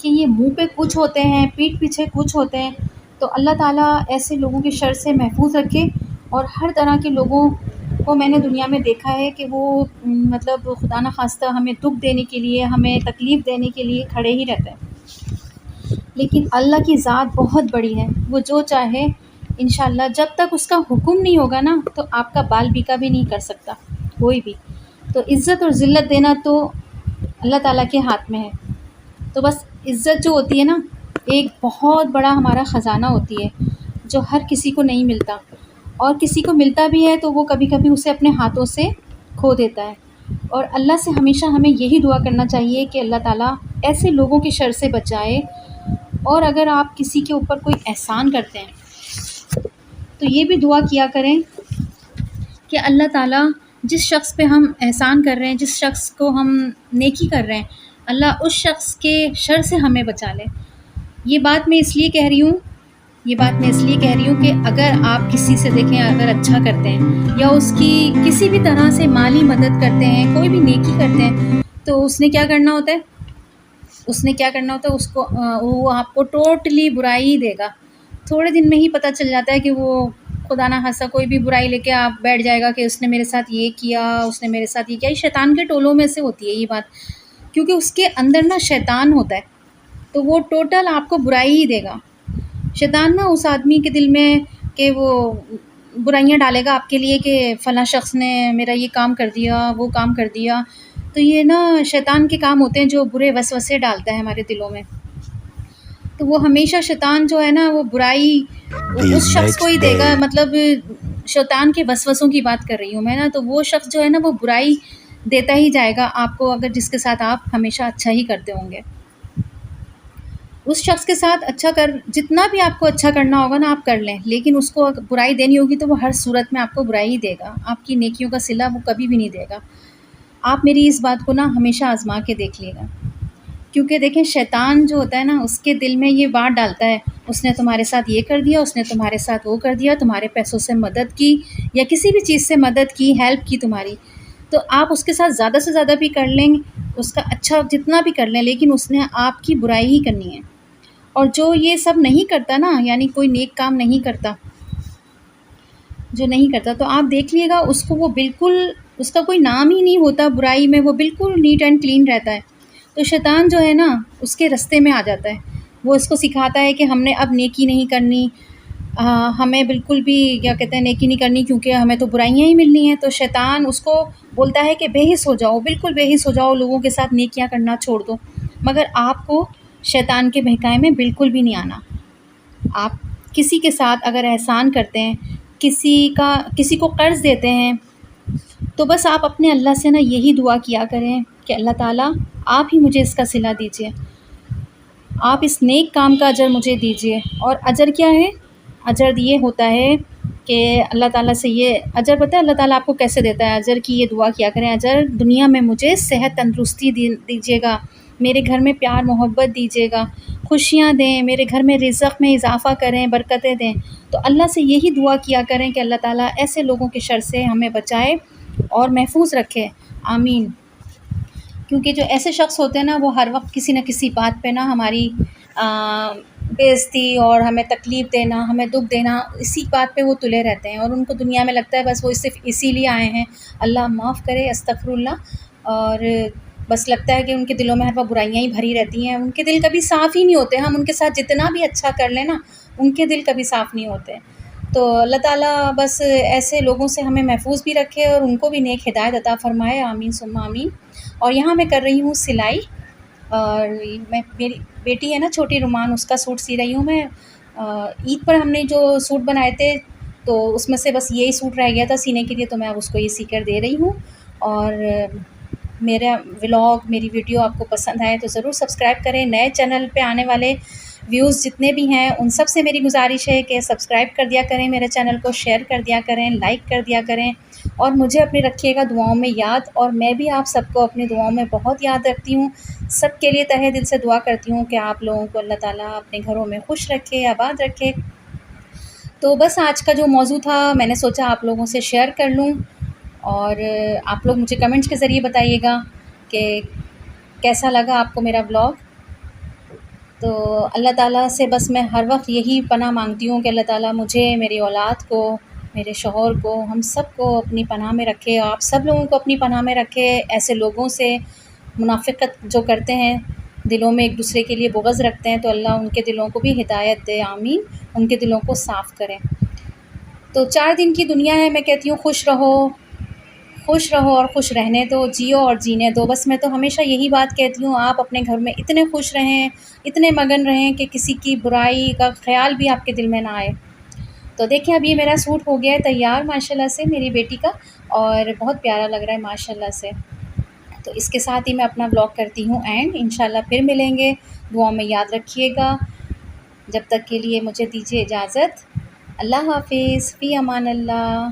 کہ یہ منہ پہ کچھ ہوتے ہیں، پیٹھ پیچھے کچھ ہوتے ہیں، تو اللہ تعالیٰ ایسے لوگوں کی شر سے محفوظ رکھے۔ اور ہر طرح کے لوگوں کو میں نے دنیا میں دیکھا ہے کہ وہ مطلب خدا نخواستہ ہمیں دکھ دینے کے لیے، ہمیں تکلیف دینے کے لیے کھڑے ہی رہتے ہیں، لیکن اللہ کی ذات بہت بڑی ہے، وہ جو چاہے انشاءاللہ جب تک اس کا حکم نہیں ہوگا نا تو آپ کا بال بیکا بھی نہیں کر سکتا کوئی بھی۔ تو عزت اور ذلت دینا تو اللہ تعالیٰ کے ہاتھ میں ہے۔ تو بس عزت جو ہوتی ہے نا، ایک بہت بڑا ہمارا خزانہ ہوتی ہے جو ہر کسی کو نہیں ملتا، اور کسی کو ملتا بھی ہے تو وہ کبھی کبھی اسے اپنے ہاتھوں سے کھو دیتا ہے۔ اور اللہ سے ہمیشہ ہمیں یہی دعا کرنا چاہیے کہ اللہ تعالیٰ ایسے لوگوں کی شر سے بچائے۔ اور اگر آپ کسی کے اوپر کوئی احسان کرتے ہیں تو یہ بھی دعا کیا کریں کہ اللہ تعالیٰ جس شخص پہ ہم احسان کر رہے ہیں، جس شخص کو ہم نیکی کر رہے ہیں، اللہ اس شخص کے شر سے ہمیں بچا لے۔ یہ بات میں اس لیے کہہ رہی ہوں کہ اگر آپ کسی سے دیکھیں اگر اچھا کرتے ہیں یا اس کی کسی بھی طرح سے مالی مدد کرتے ہیں، کوئی بھی نیکی کرتے ہیں، تو اس نے کیا کرنا ہوتا ہے اس کو وہ آپ کو ٹوٹلی برائی دے گا۔ تھوڑے دن میں ہی پتہ چل جاتا ہے کہ وہ خدا نہ خاصا کوئی بھی برائی لے کے آپ بیٹھ جائے گا کہ اس نے میرے ساتھ یہ کیا، اس نے میرے ساتھ یہ کیا۔ یہ شیطان کے ٹولوں میں سے ہوتی ہے یہ بات، کیونکہ اس کے اندر نا شیطان ہوتا ہے، تو وہ ٹوٹل آپ کو برائی ہی دے گا۔ شیطان نا اس آدمی کے دل میں کہ وہ برائیاں ڈالے گا آپ کے لیے کہ فلاں شخص نے میرا یہ کام کر دیا، وہ کام کر دیا۔ تو یہ نا شیطان کے کام ہوتے ہیں جو برے وسوسے ڈالتا ہے ہمارے دلوں میں۔ تو وہ ہمیشہ شیطان جو ہے نا وہ برائی اس شخص کو ہی دے گا، مطلب شیطان کے وسوسوں کی بات کر رہی ہوں میں نا۔ تو وہ شخص جو ہے نا وہ برائی دیتا ہی جائے گا آپ کو، اگر جس کے ساتھ آپ ہمیشہ اچھا ہی کرتے ہوں گے۔ اس شخص کے ساتھ جتنا بھی آپ کو اچھا کرنا ہوگا نا آپ کر لیں، لیکن اس کو برائی دینی ہوگی تو وہ ہر صورت میں آپ کو برائی ہی دے گا، آپ کی نیکیوں کا صلہ وہ کبھی بھی نہیں دے گا۔ آپ میری اس بات کو نا ہمیشہ آزما کے دیکھ لیے گا، کیونکہ دیکھیں شیطان جو ہوتا ہے نا اس کے دل میں یہ بات ڈالتا ہے، اس نے تمہارے ساتھ یہ کر دیا، اس نے تمہارے ساتھ وہ کر دیا، تمہارے پیسوں سے مدد کی یا کسی بھی چیز سے مدد کی، ہیلپ کی تمہاری، تو آپ اس کے ساتھ زیادہ سے زیادہ بھی کر لیں، اس کا اچھا جتنا بھی کر لیں، لیکن اس نے آپ کی برائی ہی کرنی ہے۔ اور جو یہ سب نہیں کرتا نا، یعنی کوئی نیک کام نہیں کرتا، تو آپ دیکھ لیے گا اس کو وہ بالکل اس کا کوئی نام ہی نہیں ہوتا برائی میں، وہ بالکل نیٹ اینڈ کلین رہتا ہے۔ تو شیطان جو ہے نا اس کے رستے میں آ جاتا ہے، وہ اس کو سکھاتا ہے کہ ہم نے اب نیکی نہیں کرنی، ہمیں بالکل بھی کیا کہتے ہیں نیکی نہیں کرنی، کیونکہ ہمیں تو برائیاں ہی ملنی ہیں۔ تو شیطان اس کو بولتا ہے کہ بے حس ہو جاؤ، بالکل بے حس ہو جاؤ، لوگوں کے ساتھ نیکیاں کرنا چھوڑ دو، مگر آپ کو شیطان کے بہکائے میں بالکل بھی نہیں آنا۔ آپ کسی کے ساتھ اگر احسان کرتے ہیں، کسی کو قرض دیتے ہیں، تو بس آپ اپنے اللہ سے نا یہی دعا کیا کریں کہ اللہ تعالیٰ آپ ہی مجھے اس کا صلہ دیجیے، آپ اس نیک کام کا اجر مجھے دیجیے۔ اور اجر کیا ہے؟ اجر یہ ہوتا ہے کہ اللہ تعالیٰ سے یہ اجر پتہ ہے اللہ تعالیٰ آپ کو کیسے دیتا ہے؟ اجر کی یہ دعا کیا کریں، اجر دنیا میں مجھے صحت تندرستی دیجیے گا، میرے گھر میں پیار محبت دیجیے گا، خوشیاں دیں، میرے گھر میں رزق میں اضافہ کریں، برکتیں دیں۔ تو اللہ سے یہی دعا کیا کریں کہ اللہ تعالیٰ ایسے لوگوں کی شر سے ہمیں بچائے اور محفوظ رکھے، آمین۔ کیونکہ جو ایسے شخص ہوتے ہیں نا وہ ہر وقت کسی نہ کسی بات پہ نا ہماری بے عزتی اور ہمیں تکلیف دینا، ہمیں دکھ دینا، اسی بات پہ وہ تلے رہتے ہیں، اور ان کو دنیا میں لگتا ہے بس وہ صرف اسی لیے آئے ہیں، اللہ معاف کرے، استغفر اللہ، اور بس لگتا ہے کہ ان کے دلوں میں ہر وقت برائیاں ہی بھری رہتی ہیں، ان کے دل کبھی صاف ہی نہیں ہوتے، ہم ان کے ساتھ جتنا بھی اچھا کر لیں نا ان کے دل کبھی صاف نہیں ہوتے۔ تو اللہ تعالیٰ بس ایسے لوگوں سے ہمیں محفوظ بھی رکھے اور ان کو بھی نیک ہدایت عطا فرمائے، آمین ثم آمین۔ اور یہاں میں کر رہی ہوں سلائی، اور میری بیٹی ہے نا چھوٹی رومان، اس کا سوٹ سی رہی ہوں میں۔ عید پر ہم نے جو سوٹ بنائے تھے تو اس میں سے بس یہی سوٹ رہ گیا تھا سینے کے لیے، تو میں اب اس کو یہ سی کر دے رہی ہوں۔ اور میرا ولاگ، میری ویڈیو آپ کو پسند آئے تو ضرور سبسکرائب کریں۔ نئے چینل پہ آنے والے ویوز جتنے بھی ہیں ان سب سے میری گزارش ہے کہ سبسکرائب کر دیا کریں میرے چینل کو، شیئر کر دیا کریں، لائک کر دیا کریں، اور مجھے اپنے رکھیے گا دعاؤں میں یاد، اور میں بھی آپ سب کو اپنی دعاؤں میں بہت یاد رکھتی ہوں۔ سب کے لیے تہہ دل سے دعا کرتی ہوں کہ آپ لوگوں کو اللہ تعالیٰ اپنے گھروں میں خوش رکھے، آباد رکھے۔ تو بس آج کا جو موضوع تھا میں نے سوچا آپ لوگوں سے شیئر کر لوں، اور آپ لوگ مجھے کمنٹس کے ذریعے بتائیے گا کہ کیسا لگا آپ کو میرا ولاگ۔ تو اللہ تعالیٰ سے بس میں ہر وقت یہی پناہ مانگتی ہوں کہ اللہ تعالیٰ مجھے، میری اولاد کو، میرے شوہر کو، ہم سب کو اپنی پناہ میں رکھے، آپ سب لوگوں کو اپنی پناہ میں رکھے، ایسے لوگوں سے، منافقت جو کرتے ہیں، دلوں میں ایک دوسرے کے لیے بغض رکھتے ہیں، تو اللہ ان کے دلوں کو بھی ہدایت دے، آمین، ان کے دلوں کو صاف کرے۔ تو 4 دن کی دنیا ہے، میں کہتی ہوں خوش رہو اور خوش رہنے دو، جیو اور جینے دو۔ بس میں تو ہمیشہ یہی بات کہتی ہوں، آپ اپنے گھر میں اتنے خوش رہیں، اتنے مگن رہیں کہ کسی کی برائی کا خیال بھی آپ کے دل میں نہ آئے۔ تو دیکھیں اب یہ میرا سوٹ ہو گیا ہے تیار ماشاءاللہ سے، میری بیٹی کا، اور بہت پیارا لگ رہا ہے ماشاءاللہ سے۔ تو اس کے ساتھ ہی میں اپنا بلاگ کرتی ہوں اینڈ، انشاءاللہ پھر ملیں گے، دعاؤں میں یاد رکھیے گا۔ جب تک کے لیے مجھے دیجیے اجازت، اللہ حافظ، فی امان اللہ۔